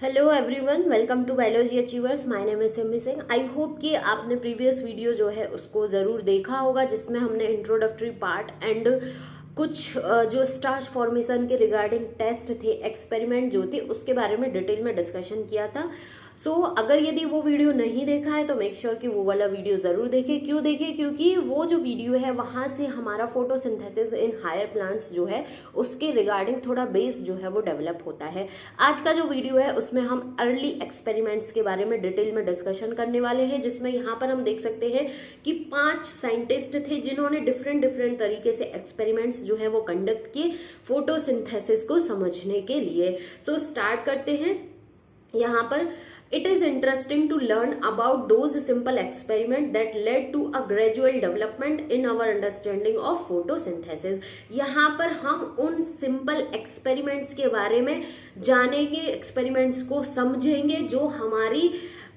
Hello everyone, welcome to biology achievers. My name is Simi Singh. I hope कि आपने previous video जो है उसको ज़रूर देखा होगा, जिसमें हमने इंट्रोडक्टरी पार्ट एंड कुछ जो स्टार्च फॉर्मेशन के रिगार्डिंग टेस्ट थे, एक्सपेरिमेंट जो थे, उसके बारे में डिटेल में डिस्कशन किया था। अगर यदि वो वीडियो नहीं देखा है तो मेक श्योर कि वो वाला वीडियो ज़रूर देखें। क्यों देखें? क्योंकि वो जो वीडियो है वहाँ से हमारा फोटोसिंथेसिस इन हायर प्लांट्स जो है उसके रिगार्डिंग थोड़ा बेस जो है वो डेवलप होता है। आज का जो वीडियो है उसमें हम अर्ली एक्सपेरिमेंट्स के बारे में डिटेल में डिस्कशन करने वाले हैं, जिसमें यहाँ पर हम देख सकते हैं कि 5 साइंटिस्ट थे जिन्होंने डिफरेंट डिफरेंट तरीके से एक्सपेरिमेंट्स जो है वो कंडक्ट किए फोटोसिंथेसिस को समझने के लिए। स्टार्ट करते हैं। यहाँ पर it is interesting to learn about those simple experiments that led to a gradual development in our understanding of photosynthesis। यहाँ पर हम उन सिंपल एक्सपेरिमेंट्स के बारे में जानेंगे, एक्सपेरिमेंट्स को समझेंगे जो हमारी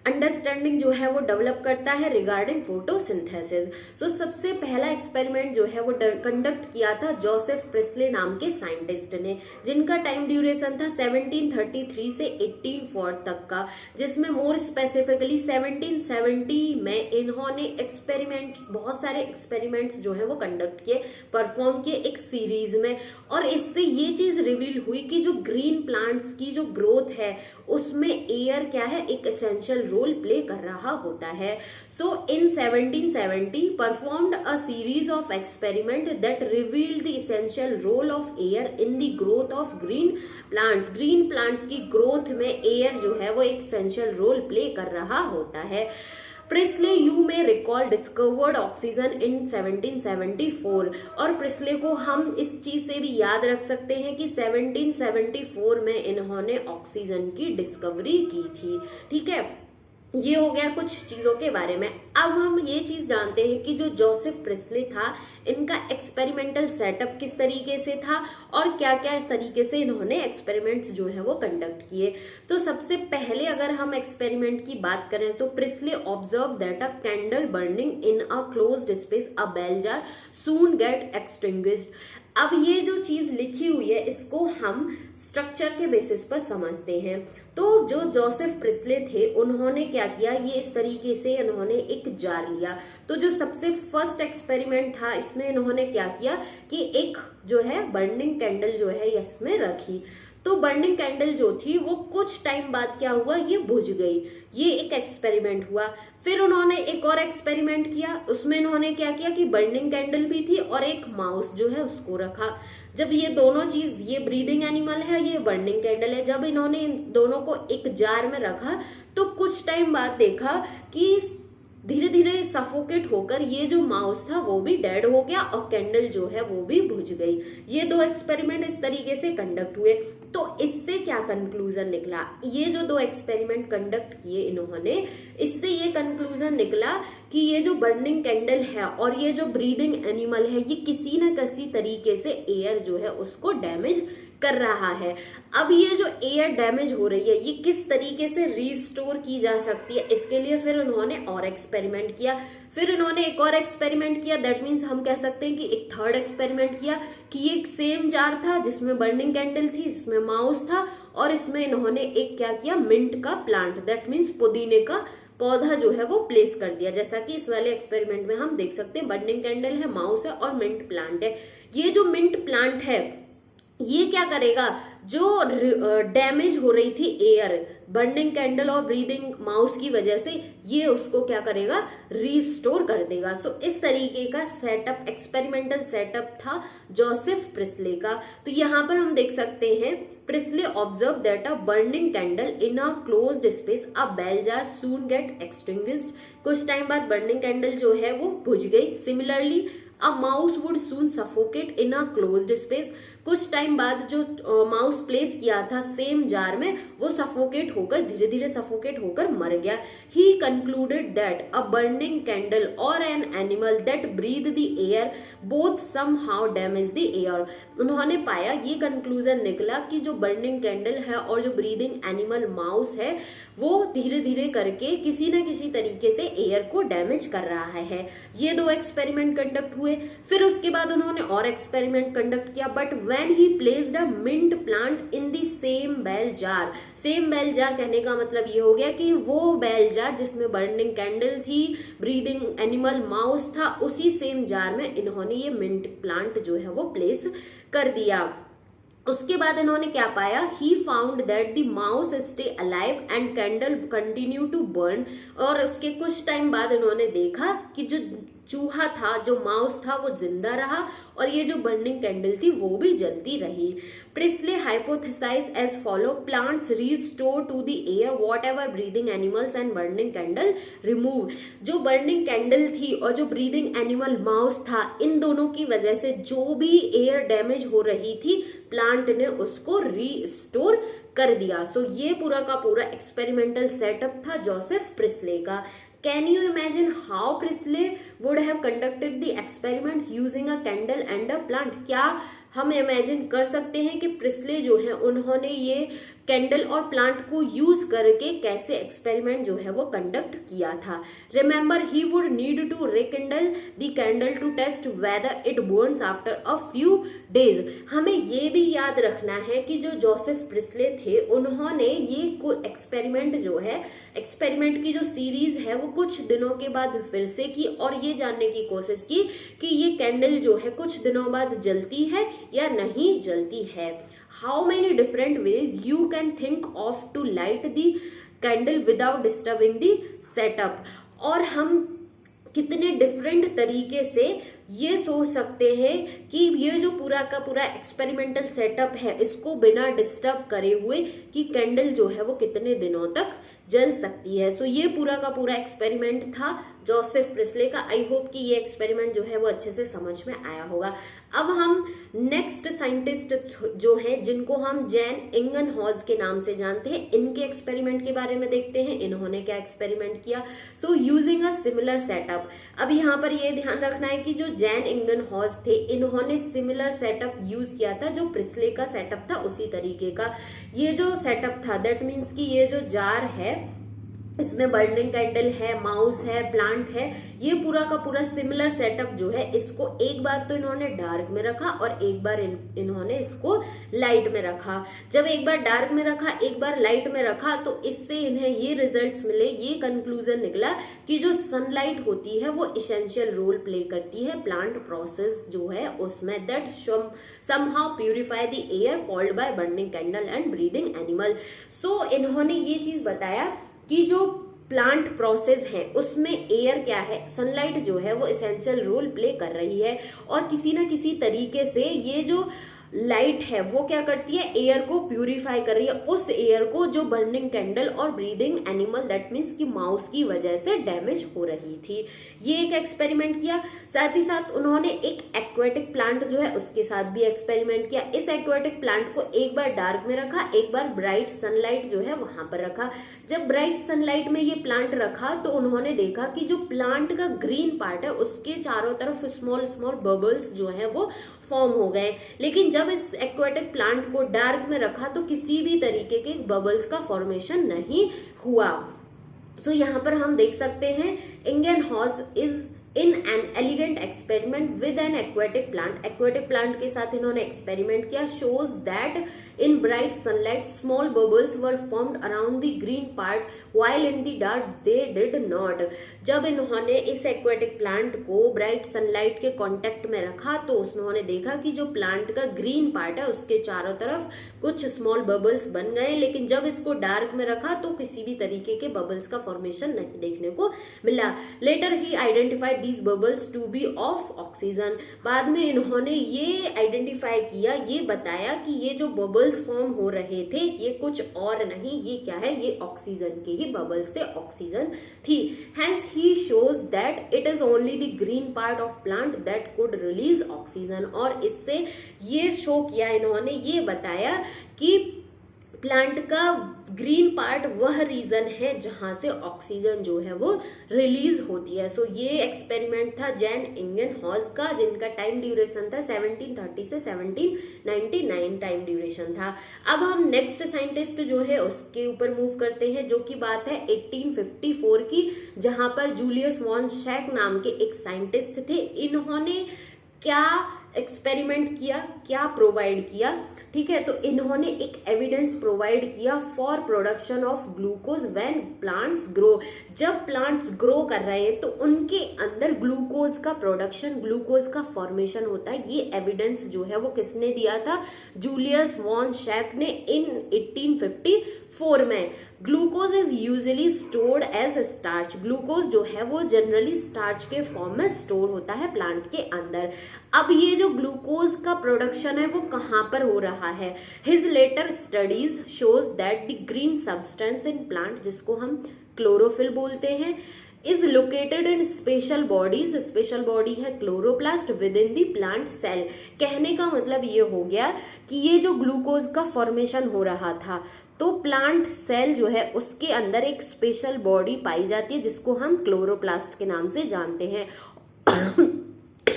अंडरस्टैंडिंग जो है वो डेवलप करता है रिगार्डिंग फोटोसिंथेसिस। सबसे पहला एक्सपेरिमेंट जो है वो कंडक्ट किया था जोसेफ प्रिस्ले नाम के साइंटिस्ट ने, जिनका टाइम ड्यूरेशन था 1733 से 1804 तक का, जिसमें मोर स्पेसिफिकली 1770 में इन्होंने बहुत सारे एक्सपेरिमेंट्स जो है वो कंडक्ट किए, परफॉर्म किए एक सीरीज में। और इससे ये चीज रिवील हुई कि जो ग्रीन प्लांट्स की जो ग्रोथ है उसमें एयर क्या है, एक एसेंशियल रोल प्ले कर रहा होता है। In 1770 performed a series of experiments that revealed the essential role of air in the growth of green plants। green plants की growth में air जो है वो एक essential role play कर रहा होता है। प्रिस्ले यू में रिकॉल डिस्कवर्ड ऑक्सीजन इन 1774। और प्रिस्ले को हम इस चीज से भी याद रख सकते हैं कि 1774 में इन्होंने ऑक्सीजन की डिस्कवरी की थी। ठीक है, ये हो गया कुछ चीजों के बारे में। अब हम ये चीज जानते हैं कि जो जोसेफ प्रिस्ले था, इनका एक्सपेरिमेंटल सेटअप किस तरीके से था और क्या क्या इस तरीके से इन्होंने एक्सपेरिमेंट्स जो है वो कंडक्ट किए। तो सबसे पहले अगर हम एक्सपेरिमेंट की बात करें तो Priestley observe that a candle burning in a closed space a bell jar soon get extinguished. अब ये जो चीज लिखी हुई है इसको हम स्ट्रक्चर के बेसिस पर समझते हैं। तो जो जोसेफ प्रिस्ले थे उन्होंने क्या किया, ये इस तरीके से इन्होंने एक जार लिया। तो जो सबसे फर्स्ट एक्सपेरिमेंट था इसमें इन्होंने क्या किया कि एक जो है बर्निंग कैंडल जो है इसमें रखी। तो बर्निंग कैंडल जो थी वो कुछ टाइम बाद क्या हुआ, ये बुझ गई। ये एक एक्सपेरिमेंट हुआ। फिर उन्होंने एक और एक्सपेरिमेंट किया, उसमें इन्होंने क्या किया कि बर्निंग कैंडल भी थी और एक माउस जो है उसको रखा। जब ये दोनों चीज, ये ब्रीदिंग एनिमल है, ये बर्निंग कैंडल है, जब इन्होंने इन दोनों को एक जार में रखा तो कुछ टाइम बाद देखा कि धीरे धीरे सफोकेट होकर ये जो माउस था वो भी डेड हो गया और कैंडल जो है वो भी बुझ गई। ये दो एक्सपेरिमेंट इस तरीके से कंडक्ट हुए। तो इससे क्या कंक्लूजन निकला, ये जो दो एक्सपेरिमेंट कंडक्ट किए इन्होंने, इससे ये कंक्लूजन निकला कि ये जो बर्निंग कैंडल है और ये जो ब्रीदिंग एनिमल है ये किसी न किसी तरीके से एयर जो है उसको डैमेज कर रहा है। अब ये जो एयर डैमेज हो रही है ये किस तरीके से रिस्टोर की जा सकती है, इसके लिए फिर उन्होंने और एक्सपेरिमेंट किया। फिर इन्होंने एक और एक्सपेरिमेंट किया, दैट मीन्स हम कह सकते हैं कि एक थर्ड एक्सपेरिमेंट किया कि ये एक सेम जार था जिसमें बर्निंग कैंडल थी, इसमें माउस था और इसमें इन्होंने एक क्या किया, मिंट का प्लांट, दैट मीन्स पुदीने का पौधा जो है वो प्लेस कर दिया। जैसा कि इस वाले एक्सपेरिमेंट में हम देख सकते हैं बर्निंग कैंडल है, माउस है और मिंट प्लांट है। ये जो मिंट प्लांट है ये क्या करेगा, जो डैमेज हो रही थी एयर बर्निंग कैंडल और ब्रीदिंग माउस की वजह से, ये उसको क्या करेगा, रीस्टोर कर देगा। इस तरीके का सेटअप, एक्सपेरिमेंटल सेटअप था जोसेफ प्रिस्ले का। तो यहाँ पर हम देख सकते हैं Priestley observe that a burning candle in a closed space a bell jar soon get extinguished. कुछ टाइम बाद बर्निंग कैंडल जो है वो बुझ गई। Similarly a mouse would soon suffocate in a closed space. कुछ टाइम बाद जो माउस प्लेस किया था सेम जार में वो सफोकेट होकर, धीरे धीरे सफोकेट होकर मर गया। He concluded that a burning candle और an animal that breathe the air both somehow damage the air. उन्होंने पाया, ये कंक्लूजन निकला कि जो बर्निंग कैंडल है और जो ब्रीदिंग एनिमल माउस है वो धीरे धीरे करके किसी न किसी तरीके से एयर को डैमेज कर रहा है। ये दो एक्सपेरिमेंट कंडक्ट हुए। फिर उसके बाद उन्होंने और एक्सपेरिमेंट कंडक्ट किया, but when he placed a mint plant in the same bell jar. Same bell jar कहने का मतलब ये हो गया कि वो बेल जार जिसमें बर्निंग कैंडल थी, ब्रीदिंग एनिमल माउस था, उसी सेम जार में इन्होंने ये मिंट प्लांट जो है वो प्लेस कर दिया। उसके बाद इन्होंने क्या पाया, he found that the mouse stay alive and candle continue to burn. और उसके कुछ टाइम बाद इन्होंने देखा कि जो चूहा था, जो माउस था, वो जिंदा रहा और ये जो बर्निंग कैंडल थी वो भी जलती रही। Priestley hypothesise as follow, plants restore to the air whatever breathing animals and burning candle remove. जो बर्निंग कैंडल थी और जो ब्रीदिंग एनिमल माउस था, इन दोनों की वजह से जो भी एयर डैमेज हो रही थी, प्लांट ने उसको रीस्टोर कर दिया। सो ये पूरा का पूरा एक्सपेरिमेंटल सेटअप था जोसेफ प्रिस्ले का। Can you imagine how Priestley would have conducted the experiment using a candle and a plant? क्या हम इमेजिन कर सकते हैं कि प्रिस्ले जो है उन्होंने ये कैंडल और प्लांट को यूज करके कैसे एक्सपेरिमेंट जो है वो कंडक्ट किया था। Remember he would need to rekindle the candle to test whether it burns after a few days. हमें ये भी याद रखना है कि जो जोसेफ प्रिस्ले थे उन्होंने ये एक्सपेरिमेंट जो है, एक्सपेरिमेंट की जो सीरीज है वो कुछ दिनों के बाद फिर से की और ये जानने की कोशिश की कि ये कैंडल जो है कुछ दिनों बाद जलती है या नहीं जलती है। How many different ways you can think of to light the candle without disturbing the setup. और हम कितने डिफरेंट तरीके से ये सोच सकते हैं कि ये जो पूरा का पूरा एक्सपेरिमेंटल सेटअप है, इसको बिना डिस्टर्ब करे हुए कि कैंडल जो है वो कितने दिनों तक जल सकती है। सो ये पूरा का पूरा एक्सपेरिमेंट था जोसेफ प्रिस्ले का। आई होप कि ये एक्सपेरिमेंट जो है वो अच्छे से समझ में आया होगा। अब हम नेक्स्ट साइंटिस्ट जो हैं, जिनको हम जैन इंगनहॉज के नाम से जानते हैं, इनके एक्सपेरिमेंट के बारे में देखते हैं। इन्होंने क्या एक्सपेरिमेंट किया। So using a similar setup. अब यहाँ पर ये ध्यान रखना है कि जो जैन इंगनहॉज थे, इन्होंने सिमिलर सेटअप यूज किया था जो प्रिस्ले का सेटअप था, उसी तरीके का ये जो सेटअप था। दैट मीन्स कि ये जो जार है, इसमें बर्निंग कैंडल है, माउस है, प्लांट है, ये पूरा का पूरा सिमिलर सेटअप जो है, इसको एक बार तो इन्होंने डार्क में रखा और एक बार इन्होंने इसको लाइट में रखा। जब एक बार डार्क में रखा, एक बार लाइट में रखा, तो इससे इन्हें ये रिजल्ट्स मिले, ये कंक्लूजन निकला कि जो सनलाइट होती है वो इसेंशियल रोल प्ले करती है प्लांट प्रोसेस जो है उसमें। That somehow purify the air followed by burning candle and breathing animal। सो इन्होंने ये चीज बताया कि जो प्लांट प्रोसेस है उसमें एयर क्या है, सनलाइट जो है वो एसेंशियल रोल प्ले कर रही है और किसी ना किसी तरीके से ये जो लाइट है वो क्या करती है, एयर को प्यूरिफाई कर रही है, उस एयर को जो बर्निंग कैंडल और ब्रीदिंग एनिमल दैट मीन्स कि माउस की वजह से डैमेज हो रही थी। ये एक एक्सपेरिमेंट किया। साथ ही साथ उन्होंने एक एक्वेटिक प्लांट जो है उसके साथ भी एक्सपेरिमेंट किया। इस एक्वेटिक प्लांट को एक बार डार्क में रखा, एक बार ब्राइट सनलाइट जो है वहां पर रखा। जब ब्राइट सनलाइट में ये प्लांट रखा तो उन्होंने देखा कि जो प्लांट का ग्रीन पार्ट है उसके चारों तरफ स्मॉल स्मॉल बबल्स जो है वो फॉर्म हो गए। लेकिन जब इस एक्वेटिक प्लांट को डार्क में रखा तो किसी भी तरीके के बबल्स का फॉर्मेशन नहीं हुआ। तो यहाँ पर हम देख सकते हैं Ingenhousz is in an elegant experiment with an aquatic plant. Aquatic plant के साथ इन्होंने एक्सपेरिमेंट किया। Shows that in bright sunlight small bubbles were formed around the green part while in the dark they did not. जब इन्होंने इस aquatic plant को bright sunlight के contact में रखा तो उन्होंने देखा कि जो प्लांट का ग्रीन पार्ट है उसके चारों तरफ कुछ स्मॉल बबल्स बन गए, लेकिन जब इसको डार्क में रखा तो किसी भी तरीके के बबल्स का फॉर्मेशन नहीं देखने को मिला। Later he identified these bubbles to be of oxygen। बाद में इन्होंने ये आइडेंटिफाई किया, ये बताया कि ये जो बबल्स फॉर्म हो रहे थे ये कुछ और नहीं, ये क्या है, ये ऑक्सीजन के ही बबल्स थे, ऑक्सीजन थी। Hence he shows that it is only the green part of plant that could release oxygen। और इससे ये शो किया इन्होंने, ये बताया कि प्लांट का ग्रीन पार्ट वह रीजन है जहां से ऑक्सीजन जो है वो रिलीज होती है। सो ये एक्सपेरिमेंट था जैन इंगनहॉज का, जिनका टाइम ड्यूरेशन था 1730 से 1799 टाइम ड्यूरेशन था। अब हम नेक्स्ट साइंटिस्ट जो है उसके ऊपर मूव करते हैं, जो कि बात है 1854 की, जहां पर जूलियस वॉन शैक नाम के एक साइंटिस्ट थे। इन्होंने क्या एक्सपेरिमेंट किया, क्या प्रोवाइड किया, ठीक है। तो इन्होंने एक एविडेंस प्रोवाइड किया for production of glucose when plants grow. जब प्लांट्स ग्रो कर रहे हैं तो उनके अंदर ग्लूकोज का प्रोडक्शन, ग्लूकोज का फॉर्मेशन होता है। ये एविडेंस जो है वो किसने दिया था? जूलियस वॉन शैक ने इन 1854 में। Glucose is usually stored as starch. Glucose जो है वो जनरली स्टार्च के फॉर्म में स्टोर होता है प्लांट के अंदर। अब ये जो ग्लूकोज का प्रोडक्शन है वो कहाँ पर हो रहा है? His later studies shows that the green substance in plant, जिसको हम क्लोरोफिल बोलते हैं, is located in special bodies. Special body है chloroplast within the plant cell. कहने का मतलब ये हो गया कि ये जो ग्लूकोज का फॉर्मेशन हो रहा था तो प्लांट सेल जो है उसके अंदर एक स्पेशल बॉडी पाई जाती है जिसको हम क्लोरोप्लास्ट के नाम से जानते हैं।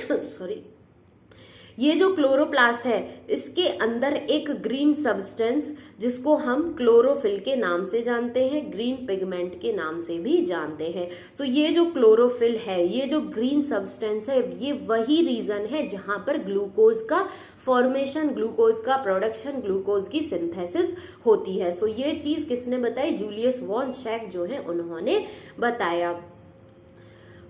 सॉरी, ये जो क्लोरोप्लास्ट है इसके अंदर एक ग्रीन सब्सटेंस जिसको हम क्लोरोफिल के नाम से जानते हैं, ग्रीन पिगमेंट के नाम से भी जानते हैं। तो ये जो क्लोरोफिल है, ये जो ग्रीन सब्सटेंस है, ये वही रीजन है जहां पर ग्लूकोज का फॉर्मेशन, ग्लूकोज का प्रोडक्शन, ग्लूकोज की सिंथेसिस होती है। सो ये चीज किसने बताई? जूलियस वॉन शैक जो है उन्होंने बताया।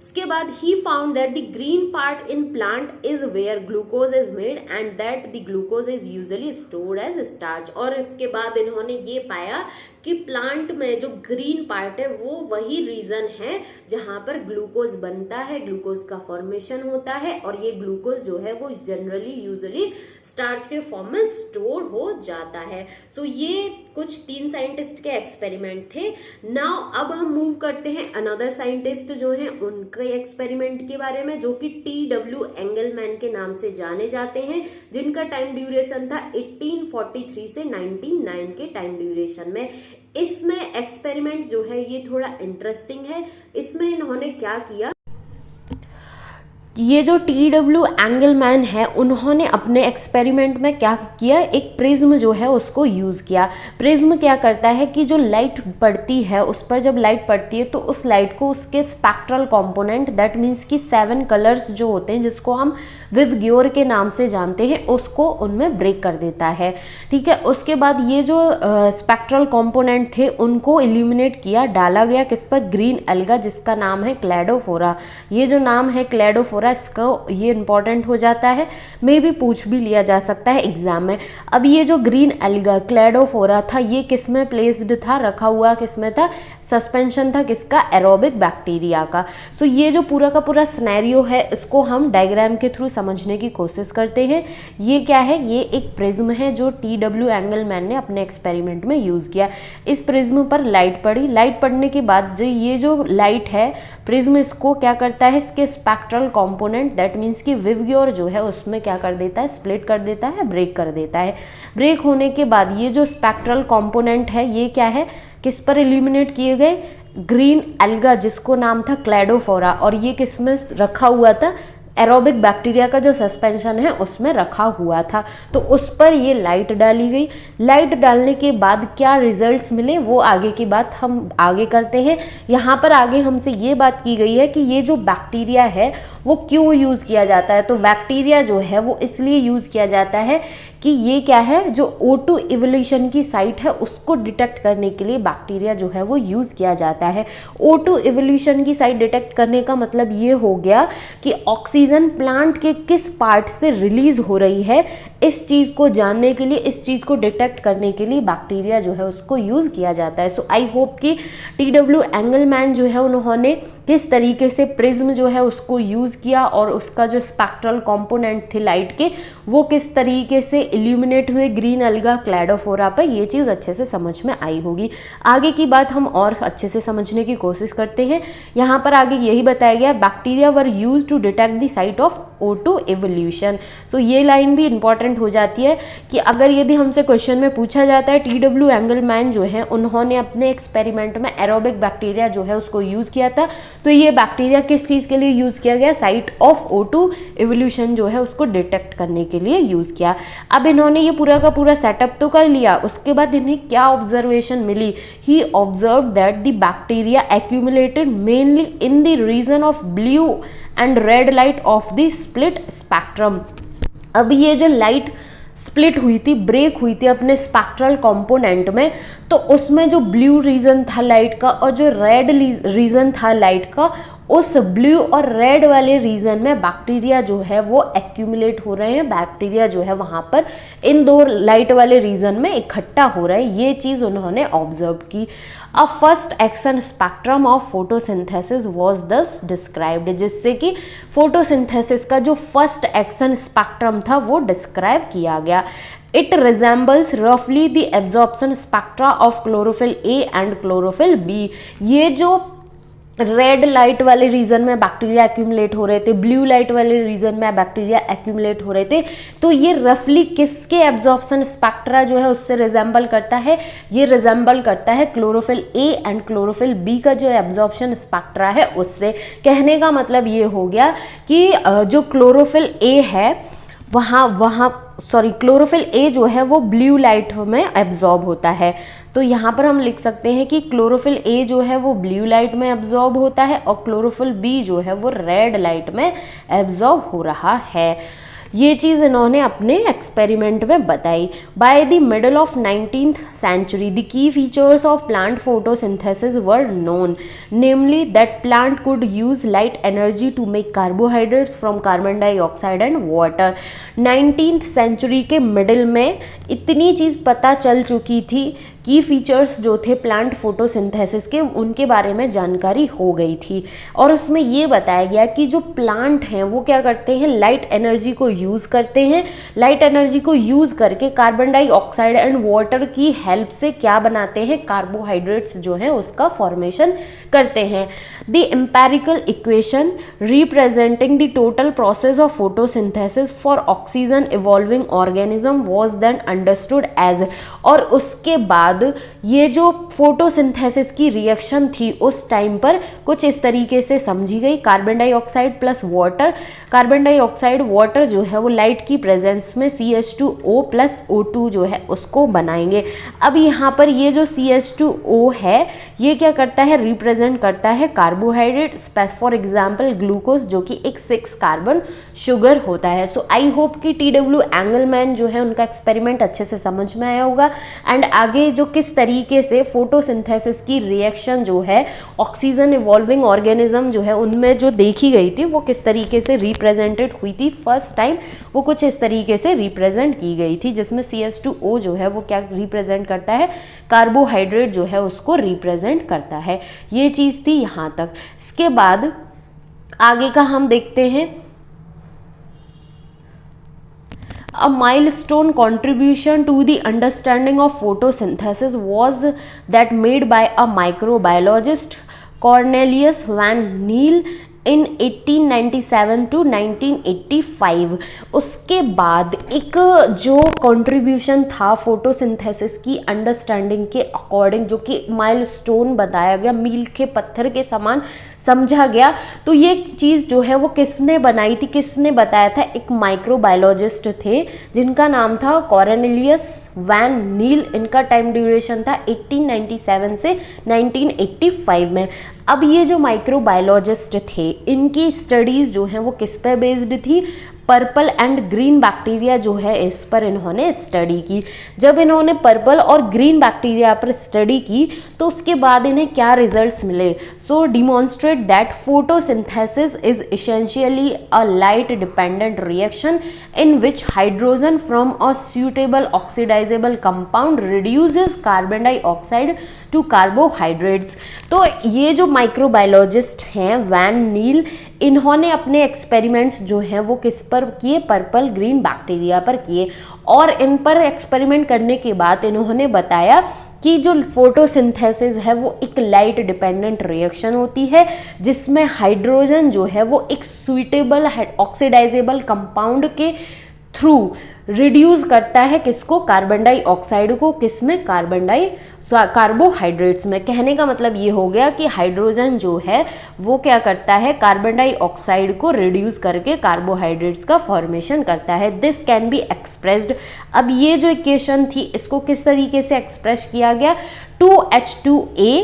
उसके बाद he found that the green part in plant is where glucose is made and that the glucose is usually stored as starch. और इसके बाद इन्होंने ये पाया कि प्लांट में जो ग्रीन पार्ट है वो वही रीजन है जहां पर ग्लूकोज बनता है, ग्लूकोज का फॉर्मेशन होता है और ये ग्लूकोज जो है वो जनरली यूजुअली स्टार्च के फॉर्म में स्टोर हो जाता है। सो ये कुछ 3 साइंटिस्ट के एक्सपेरिमेंट थे। नाउ अब हम मूव करते हैं अनदर साइंटिस्ट जो हैं उनके एक्सपेरिमेंट के बारे में, जो कि T.W. एंगलमैन के नाम से जाने जाते हैं, जिनका टाइम ड्यूरेशन था 1843 से 1909 के टाइम ड्यूरेशन में। इसमें एक्सपेरिमेंट जो है ये थोड़ा इंटरेस्टिंग है। इसमें इन्होंने क्या किया, ये जो T.W. एंगलमैन है उन्होंने अपने एक्सपेरिमेंट में क्या किया, एक प्रिज्म जो है उसको यूज़ किया। प्रिज्म क्या करता है कि जो लाइट पड़ती है उस पर जब लाइट पड़ती है तो उस लाइट को उसके स्पेक्ट्रल कंपोनेंट, दैट मीन्स कि 7 कलर्स जो होते हैं जिसको हम विवग्योर के नाम से जानते हैं, उसको उनमें ब्रेक कर देता है। ठीक है, उसके बाद ये जो स्पेक्ट्रल कंपोनेंट थे उनको इल्यूमिनेट किया, डाला गया किस पर? ग्रीन एल्गा, जिसका नाम है क्लैडोफोरा। ये जो नाम है क्लैडोफोरा, इसका ये इंपॉर्टेंट हो जाता है, मे भी पूछ भी लिया जा सकता है एग्जाम में। अब ये जो ग्रीन एल्गा क्लैडोफोरा था ये किस में प्लेस्ड था, रखा हुआ किस में था? सस्पेंशन था किसका? एरोबिक बैक्टीरिया का। सो ये जो पूरा का पूरा सिनेरियो है इसको हम डायग्राम के थ्रू समझने की कोशिश करते हैं। ये क्या है? ये एक प्रिज्म है जो T.W. एंगलमैन ने अपने एक्सपेरिमेंट में यूज़ किया। इस प्रिज्म पर लाइट पड़ी, लाइट पड़ने के बाद जो ये जो लाइट है प्रिज्म इसको क्या करता है, इसके स्पेक्ट्रल कंपोनेंट, दैट मीन्स कि विवग्योर जो है उसमें क्या कर देता है? स्प्लिट कर देता है, ब्रेक कर देता है। ब्रेक होने के बाद ये जो स्पेक्ट्रल कंपोनेंट है ये क्या है, किस पर इल्यूमिनेट किए गए? ग्रीन एल्गा, जिसको नाम था क्लैडोफोरा, और ये किस में रखा हुआ था? एरोबिक बैक्टीरिया का जो सस्पेंशन है उसमें रखा हुआ था। तो उस पर ये लाइट डाली गई। लाइट डालने के बाद क्या रिजल्ट्स मिले वो आगे की बात हम आगे करते हैं। यहाँ पर आगे हमसे ये बात की गई है कि ये जो बैक्टीरिया है वो क्यों यूज़ किया जाता है। तो बैक्टीरिया जो है वो इसलिए यूज़ किया जाता है कि ये क्या है, जो O2 इवोल्यूशन की साइट है उसको डिटेक्ट करने के लिए बैक्टीरिया जो है वो यूज़ किया जाता है। O2 इवोल्यूशन की साइट डिटेक्ट करने का मतलब ये हो गया कि ऑक्सीजन प्लांट के किस पार्ट से रिलीज हो रही है, इस चीज़ को जानने के लिए, इस चीज़ को डिटेक्ट करने के लिए बैक्टीरिया जो है उसको यूज़ किया जाता है। सो आई होप कि T.W. एंगलमैन जो है उन्होंने किस तरीके से प्रिज्म जो है उसको यूज़ किया और उसका जो स्पेक्ट्रल कंपोनेंट थे लाइट के वो किस तरीके से इल्यूमिनेट हुए ग्रीन एल्गा क्लैडोफोरा पर, ये चीज़ अच्छे से समझ में आई होगी। आगे की बात हम और अच्छे से समझने की कोशिश करते हैं। यहाँ पर आगे यही बताया गया, bacteria were used to detect the site of O2 evolution. So ये लाइन भी इंपॉर्टेंट हो जाती है कि अगर यदि हमसे क्वेश्चन में पूछा जाता है T.W. एंगलमैन जो है उन्होंने अपने एक्सपेरिमेंट में एरोबिक बैक्टीरिया जो है उसको यूज़ किया था, तो ये बैक्टीरिया किस चीज़ के लिए यूज़ किया गया? साइट ऑफ O2 इवोल्यूशन जो है उसको डिटेक्ट करने के लिए यूज़ किया। अब इन्होंने ये पूरा का पूरा सेटअप तो कर लिया, उसके बाद इन्हें क्या ऑब्जर्वेशन मिली? He observe that the bacteria accumulated mainly in the region of blue and red light of the split spectrum. अब ये जो लाइट स्प्लिट हुई थी, ब्रेक हुई थी अपने स्पेक्ट्रल कंपोनेंट में, तो उसमें जो ब्लू रीजन था लाइट का और जो रेड रीजन था लाइट का, उस ब्लू और रेड वाले रीजन में बैक्टीरिया जो है वो एक्यूमुलेट हो रहे हैं, बैक्टीरिया जो है वहाँ पर इन दो लाइट वाले रीजन में इकट्ठा हो रहे हैं। ये चीज़ उन्होंने ऑब्जर्व की। A first action spectrum of photosynthesis was दस डिस्क्राइब्ड, जिससे कि फोटोसिंथेसिस का जो फर्स्ट एक्शन स्पेक्ट्रम था वो डिस्क्राइब किया गया। इट रिजेंबल्स रफली the absorption spectra of chlorophyll A and chlorophyll B. ये जो रेड लाइट वाले रीजन में बैक्टीरिया एक्यूमुलेट हो रहे थे, ब्लू लाइट वाले रीजन में बैक्टीरिया एक्यूमुलेट हो रहे थे, तो ये रफली किसके एब्जॉर्प्शन स्पेक्ट्रा जो है उससे रिजेंबल करता है? ये रिजेंबल करता है chlorophyll A and chlorophyll B का जो एब्जॉर्प्शन स्पेक्ट्रा है उससे। कहने का मतलब ये हो गया कि जो क्लोरोफिल ए है क्लोरोफिल ए जो है वो ब्लू लाइट में एब्जॉर्ब होता है। तो यहाँ पर हम लिख सकते हैं कि क्लोरोफिल ए जो है वो ब्लू लाइट में एब्जॉर्ब होता है और क्लोरोफिल बी जो है वो रेड लाइट में एब्जॉर्ब हो रहा है। ये चीज़ इन्होंने अपने एक्सपेरिमेंट में बताई। By the middle of 19th century the key features of plant photosynthesis were known, namely that plant could use light energy to make carbohydrates from carbon dioxide and water. 19th century के middle में इतनी चीज़ पता चल चुकी थी, की features जो थे प्लांट फोटोसिंथेसिस के उनके बारे में जानकारी हो गई थी, और उसमें ये बताया गया कि जो प्लांट हैं वो क्या करते हैं, लाइट एनर्जी को यूज़ करते हैं। लाइट एनर्जी को यूज़ करके कार्बन डाइऑक्साइड एंड वाटर की हेल्प से क्या बनाते हैं, कार्बोहाइड्रेट्स जो हैं उसका फॉर्मेशन करते हैं। The empirical equation representing the total process of photosynthesis for oxygen evolving organism was then understood as, और उसके बाद ये जो फोटोसिंथेसिस की रिएक्शन थी उस टाइम पर कुछ इस तरीके से समझी गई। Carbon dioxide plus water, carbon dioxide water जो है वो लाइट की प्रेजेंस में CH2O प्लस O2 जो है उसको बनाएंगे। अब यहाँ पर ये जो CH2O है ये क्या करता है, रिप्रेजेंट करता है कार्बोहाइड्रेट, फॉर एग्जाम्पल ग्लूकोज जो कि एक 6 कार्बन शुगर होता है। सो आई होप कि TW एंगलमैन जो है उनका एक्सपेरिमेंट अच्छे से समझ में आया होगा, एंड आगे जो किस तरीके से फोटोसिंथेसिस की रिएक्शन जो है ऑक्सीजन इवॉल्विंग ऑर्गेनिज्म जो है उनमें जो देखी गई थी वो किस तरीके से रिप्रेजेंटेड हुई थी। फर्स्ट टाइम वो कुछ इस तरीके से रिप्रेजेंट की गई थी, जिसमें CH2O जो है वो क्या रिप्रेजेंट करता है, कार्बोहाइड्रेट जो है उसको रिप्रेजेंट करता है। ये चीज़ थी यहाँ तक। इसके बाद आगे का हम देखते हैं। A milestone contribution to the understanding of photosynthesis was that made by a microbiologist Cornelius van Niel in 1897 to 1985। उसके बाद एक जो कंट्रीब्यूशन था फोटोसिंथेसिस की अंडरस्टैंडिंग के अकॉर्डिंग, जो कि माइलस्टोन बताया गया, मील के पत्थर के समान समझा गया, तो ये चीज़ जो है वो किसने बनाई थी, किसने बताया था, एक माइक्रोबायोलॉजिस्ट थे जिनका नाम था कॉर्नेलियस वैन नील। इनका टाइम ड्यूरेशन था 1897 से 1985 में। अब ये जो माइक्रोबायोलॉजिस्ट थे इनकी स्टडीज़ जो हैं वो किस पे बेस्ड थी, पर्पल एंड ग्रीन बैक्टीरिया जो है इस पर इन्होंने स्टडी की। जब इन्होंने पर्पल और ग्रीन बैक्टीरिया पर स्टडी की तो उसके बाद इन्हें क्या रिजल्ट्स मिले, so demonstrate that photosynthesis is essentially a light dependent reaction in which hydrogen from a suitable oxidizable compound reduces carbon dioxide to carbohydrates। तो ये जो माइक्रोबायोलॉजिस्ट हैं वैन नील, इन्होंने अपने एक्सपेरिमेंट्स जो हैं वो किस पर किए, पर्पल ग्रीन बैक्टीरिया पर किए, और इन पर एक्सपेरिमेंट करने के बाद इन्होंने बताया कि जो फोटोसिंथेसिस है वो एक लाइट डिपेंडेंट रिएक्शन होती है जिसमें हाइड्रोजन जो है वो एक सुइटेबल ऑक्सीडाइजेबल कंपाउंड के थ्रू रिड्यूस करता है किसको, कार्बन डाइऑक्साइड को, किसमें, कार्बोहाइड्रेट्स में। कहने का मतलब ये हो गया कि हाइड्रोजन जो है वो क्या करता है, कार्बन डाइऑक्साइड को रिड्यूस करके कार्बोहाइड्रेट्स का फॉर्मेशन करता है। This can be expressed. अब ये जो इक्वेशन थी इसको किस तरीके से एक्सप्रेस किया गया, 2H2A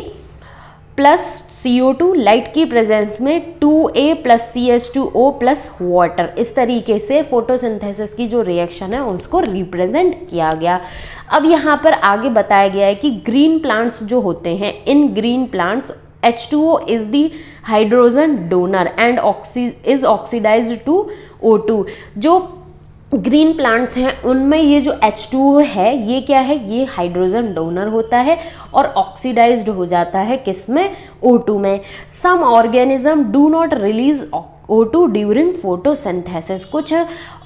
प्लस CO2 लाइट की प्रेजेंस में 2A plus CH2O plus water, इस तरीके से फोटोसिंथेसिस की जो रिएक्शन है उसको रिप्रेजेंट किया गया। अब यहाँ पर आगे बताया गया है कि ग्रीन प्लांट्स जो होते हैं, in green plants H2O is the hydrogen donor and is oxidized to O2। जो ग्रीन प्लांट्स हैं उनमें ये जो H2O है ये क्या है, ये हाइड्रोजन डोनर होता है और ऑक्सीडाइज्ड हो जाता है किसमें, O2 में। Some organism do not release O2 during photosynthesis, कुछ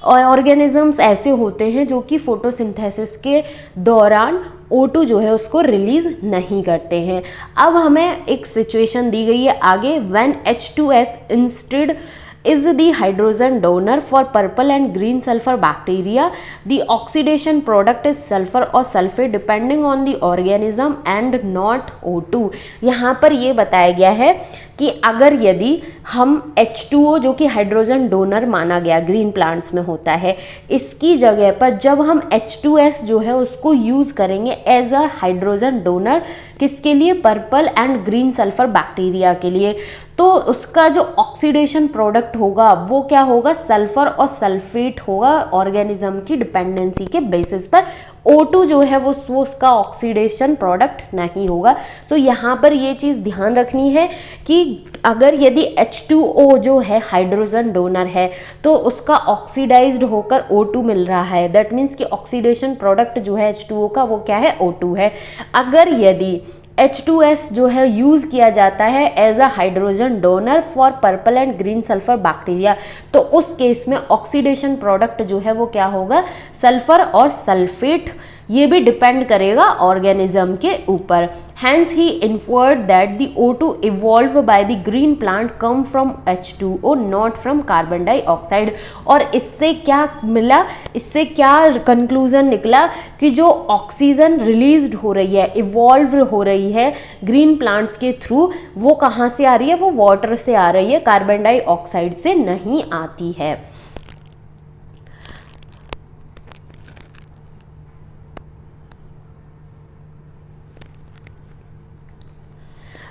ऑर्गेनिजम्स ऐसे होते हैं जो कि फोटोसिंथेसिस के दौरान O2 जो है उसको रिलीज नहीं करते हैं। अब हमें एक सिचुएशन दी गई है आगे, when H2S instead is the hydrogen donor for purple and green sulfur bacteria. The oxidation product is sulfur or sulfate depending on the organism and not O2। यहाँ पर ये बताया गया है कि अगर यदि हम H2O जो कि हाइड्रोजन डोनर माना गया ग्रीन प्लांट्स में होता है, इसकी जगह पर जब हम H2S जो है उसको यूज़ करेंगे एज अ हाइड्रोजन डोनर, किसके लिए, purple and green sulphur bacteria के लिए, तो उसका जो ऑक्सीडेशन प्रोडक्ट होगा वो क्या होगा, सल्फर और सल्फेट होगा ऑर्गेनिज्म की डिपेंडेंसी के बेसिस पर। O2 जो है वो उसका ऑक्सीडेशन प्रोडक्ट नहीं होगा। सो यहाँ पर ये चीज़ ध्यान रखनी है कि अगर यदि H2O जो है हाइड्रोजन डोनर है तो उसका ऑक्सीडाइज्ड होकर O2 मिल रहा है, दैट मीन्स कि ऑक्सीडेशन प्रोडक्ट जो है H2O का वो क्या है, O2 है। अगर यदि H2S जो है यूज़ किया जाता है as a hydrogen donor for purple and green sulphur bacteria, तो उस केस में ऑक्सीडेशन प्रोडक्ट जो है वो क्या होगा, सल्फर और सल्फेट। ये भी डिपेंड करेगा ऑर्गेनिज्म के ऊपर। Hence he inferred that the O2 evolve by the green plant come from H2O not from carbon dioxide. और इससे क्या मिला, इससे क्या कंक्लूजन निकला कि जो ऑक्सीजन रिलीज्ड हो रही है, इवॉल्व हो रही है ग्रीन प्लांट्स के थ्रू, वो कहाँ से आ रही है, वो वाटर से आ रही है, कार्बन डाइऑक्साइड से नहीं आती है।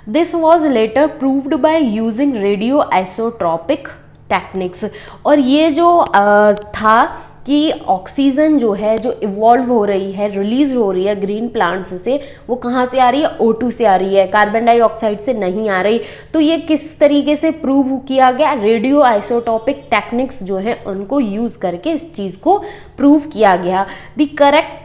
This was later proved by using radioisotopic techniques। और ये जो था कि ऑक्सीजन जो है जो इवॉल्व हो रही है, रिलीज हो रही है ग्रीन प्लांट्स से, वो कहाँ से आ रही है, O2 से आ रही है, कार्बन डाइऑक्साइड से नहीं आ रही। तो ये किस तरीके से प्रूव किया गया, रेडियो आइसोटॉपिक टेक्निक्स जो है उनको यूज करके इस चीज को प्रूव किया गया। The correct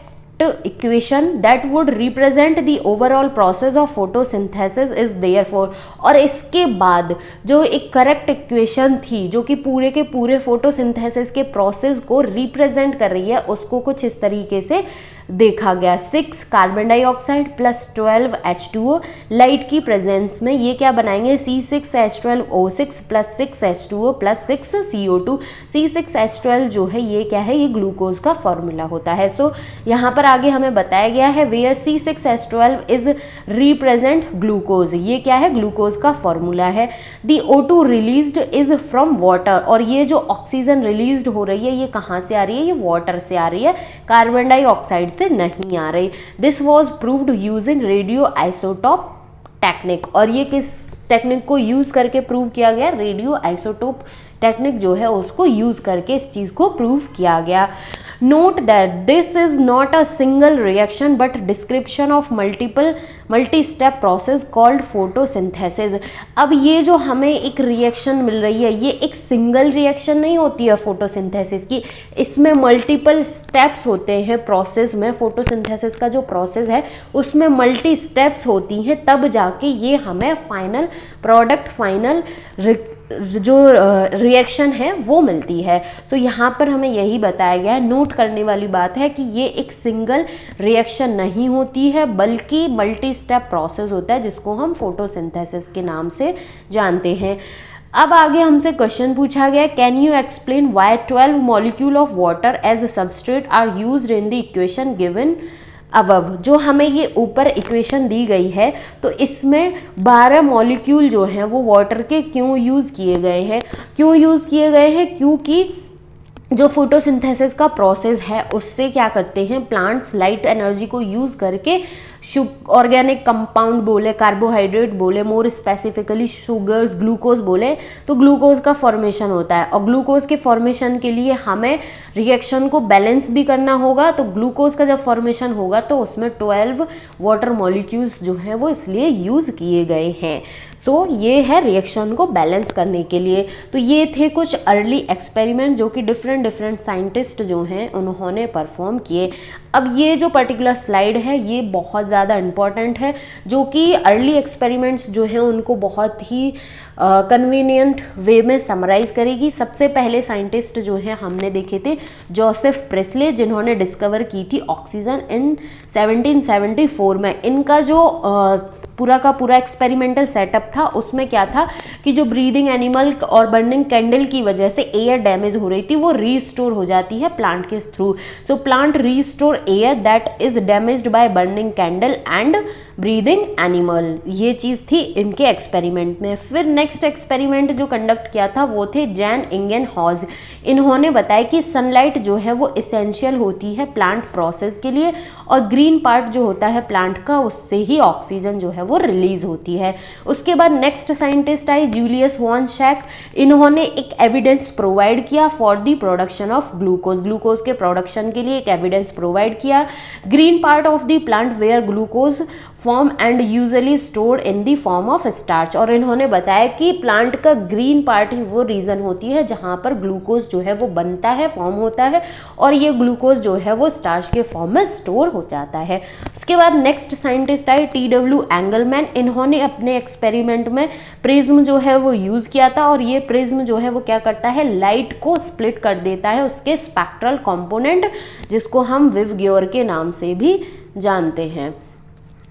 equation that would represent the overall process of photosynthesis is therefore. और इसके बाद जो एक करेक्ट इक्वेशन थी जो कि पूरे के पूरे फोटोसिंथेसिस के प्रोसेस को रिप्रेजेंट कर रही है, उसको कुछ इस तरीके से देखा गया, 6 carbon dioxide plus 12 H2O light की प्रेजेंस में ये क्या बनाएंगे, C6H12O6 plus 6 H2O plus 6 CO2। C6H12 जो है ये क्या है, ये ग्लूकोज का फॉर्मूला होता है। सो यहाँ पर आगे हमें बताया गया है where C6H12 is represent glucose, ये क्या है, ग्लूकोज का फॉर्मूला है। दी O2 released is from water, और ये जो ऑक्सीजन रिलीज्ड हो रही है ये कहाँ से आ रही है, ये वाटर से आ रही है, कार्बन डाइऑक्साइड से नहीं आ रही। This was proved using radio isotope technique. और ये किस टेक्निक को यूज करके प्रूव किया गया, रेडियो आइसोटोप टेक्निक जो है उसको यूज करके इस चीज को प्रूव किया गया। Note that this is not a single reaction but description of multi-step process called photosynthesis। अब ये जो हमें एक रिएक्शन मिल रही है ये एक सिंगल रिएक्शन नहीं होती है फोटोसिंथेसिस की, इसमें मल्टीपल स्टेप्स होते हैं प्रोसेस में। फोटोसिंथेसिस का जो प्रोसेस है उसमें मल्टी स्टेप्स होती हैं, तब जाके ये हमें फाइनल प्रोडक्ट, फाइनल जो रिएक्शन है वो मिलती है। सो यहाँ पर हमें यही बताया गया है, नोट करने वाली बात है कि ये एक सिंगल रिएक्शन नहीं होती है बल्कि मल्टी स्टेप प्रोसेस होता है जिसको हम फोटोसिंथेसिस के नाम से जानते हैं। अब आगे हमसे क्वेश्चन पूछा गया, can you explain why 12 molecule of water as a substrate are used in the equation given above. जो हमें ये ऊपर इक्वेशन दी गई है तो इसमें 12 मॉलिक्यूल जो हैं वो वाटर के क्यों यूज़ किए गए हैं, क्यों यूज़ किए गए हैं, क्योंकि जो फोटोसिंथेसिस का प्रोसेस है उससे क्या करते हैं, प्लांट्स लाइट एनर्जी को यूज़ करके ऑर्गेनिक कंपाउंड बोले, कार्बोहाइड्रेट बोले, मोर स्पेसिफिकली शुगर्स, ग्लूकोज बोले, तो ग्लूकोज का फॉर्मेशन होता है। और ग्लूकोज के फॉर्मेशन के लिए हमें रिएक्शन को बैलेंस भी करना होगा। तो ग्लूकोज का जब फॉर्मेशन होगा तो उसमें 12 वाटर मॉलिक्यूल्स जो हैं वो इसलिए यूज़ किए गए हैं। सो ये है रिएक्शन को बैलेंस करने के लिए। तो ये थे कुछ अर्ली एक्सपेरिमेंट जो कि डिफरेंट साइंटिस्ट जो हैं उन्होंने परफॉर्म किए। अब ये जो पर्टिकुलर स्लाइड है ये बहुत ज़्यादा इम्पॉर्टेंट है, जो कि अर्ली एक्सपेरिमेंट्स जो हैं उनको बहुत ही कन्वीनियंट वे में समराइज करेगी। सबसे पहले साइंटिस्ट जो हैं हमने देखे थे जोसेफ प्रेस्ले, जिन्होंने डिस्कवर की थी ऑक्सीजन इन 1774 में। इनका जो पूरा का पूरा एक्सपेरिमेंटल सेटअप था उसमें क्या था कि जो ब्रीदिंग एनिमल और बर्निंग कैंडल की वजह से एयर डैमेज हो रही थी वो रीस्टोर हो जाती है प्लांट के through. So plant restore air that is damaged by burning candle and breathing animal. ये चीज़ थी इनके एक्सपेरिमेंट में। फिर नेक्स्ट एक्सपेरिमेंट जो कंडक्ट किया था वो थे जैन इंगेनहॉज। इन्होंने बताया कि सनलाइट जो है वो इसेंशियल होती है प्लांट प्रोसेस के लिए, और ग्रीन पार्ट जो होता है प्लांट का उससे ही ऑक्सीजन जो है वो रिलीज होती है। उसके बाद नेक्स्ट साइंटिस्ट आए जूलियस वॉन शैक। इन्होंने एक एविडेंस प्रोवाइड किया for the production of glucose. Glucose के प्रोडक्शन के लिए एक एविडेंस प्रोवाइड किया। Green part of the plant where glucose form and usually stored in the form of starch. और इन्होंने बताया कि प्लांट का ग्रीन पार्ट ही वो रीजन होती है जहाँ पर ग्लूकोज जो है वो बनता है, फॉर्म होता है, और ये ग्लूकोज जो है वो स्टार्च के फॉर्म में स्टोर हो जाता है। उसके बाद नेक्स्ट साइंटिस्ट आए टी.डब्ल्यू. एंगलमैन। इन्होंने अपने एक्सपेरिमेंट में प्रिज्म जो है वो यूज़ किया था, और ये प्रिज्म जो है वो क्या करता है, लाइट को स्प्लिट कर देता है उसके स्पेक्ट्रल कंपोनेंट, जिसको हम विव गियर के नाम से भी जानते हैं।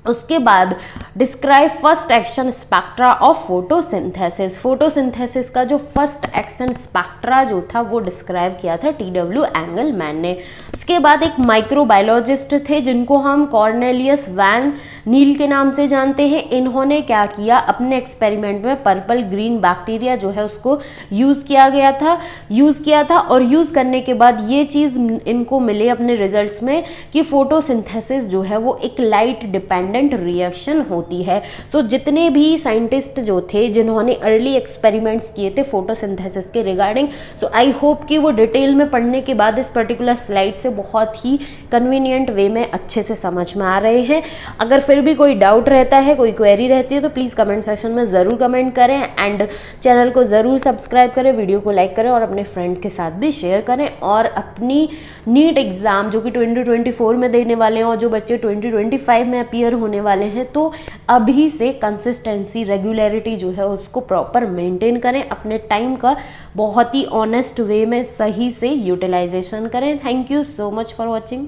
उसके बाद describe first action spectra of photosynthesis. Photosynthesis का जो फर्स्ट एक्शन स्पेक्ट्रा जो था वो डिस्क्राइब किया था टी.डब्ल्यू. एंगलमैन ने। उसके बाद एक माइक्रोबायोलॉजिस्ट थे जिनको हम कॉर्नेलियस वैन नील के नाम से जानते हैं। इन्होंने क्या किया, अपने एक्सपेरिमेंट में पर्पल ग्रीन बैक्टीरिया जो है उसको यूज़ किया था और यूज़ करने के बाद ये चीज़ इनको मिले अपने रिजल्ट्स में कि फोटोसिंथेसिस जो है वो एक लाइट डिपेंडेंट रिएक्शन होती है। सो जितने भी साइंटिस्ट जो थे जिन्होंने अर्ली एक्सपेरिमेंट्स किए थे फोटोसिंथेसिस के रिगार्डिंग, सो आई होप कि वो डिटेल में पढ़ने के बाद इस पर्टिकुलर स्लाइड से बहुत ही कन्वीनियंट वे में अच्छे से समझ में आ रहे हैं। अगर फिर भी कोई डाउट रहता है, कोई क्वेरी रहती है तो प्लीज़ कमेंट सेक्शन में ज़रूर कमेंट करें, एंड चैनल को ज़रूर सब्सक्राइब करें, वीडियो को लाइक करें और अपने फ्रेंड के साथ भी शेयर करें। और अपनी नीट एग्ज़ाम जो कि 2024 में देने वाले हैं और जो बच्चे 2025 में अपीयर होने वाले हैं, तो अभी से कंसिस्टेंसी, रेगुलरिटी जो है उसको प्रॉपर मेंटेन करें, अपने टाइम का बहुत ही ऑनेस्ट वे में सही से यूटिलाइजेशन करें। Thank you so much for watching.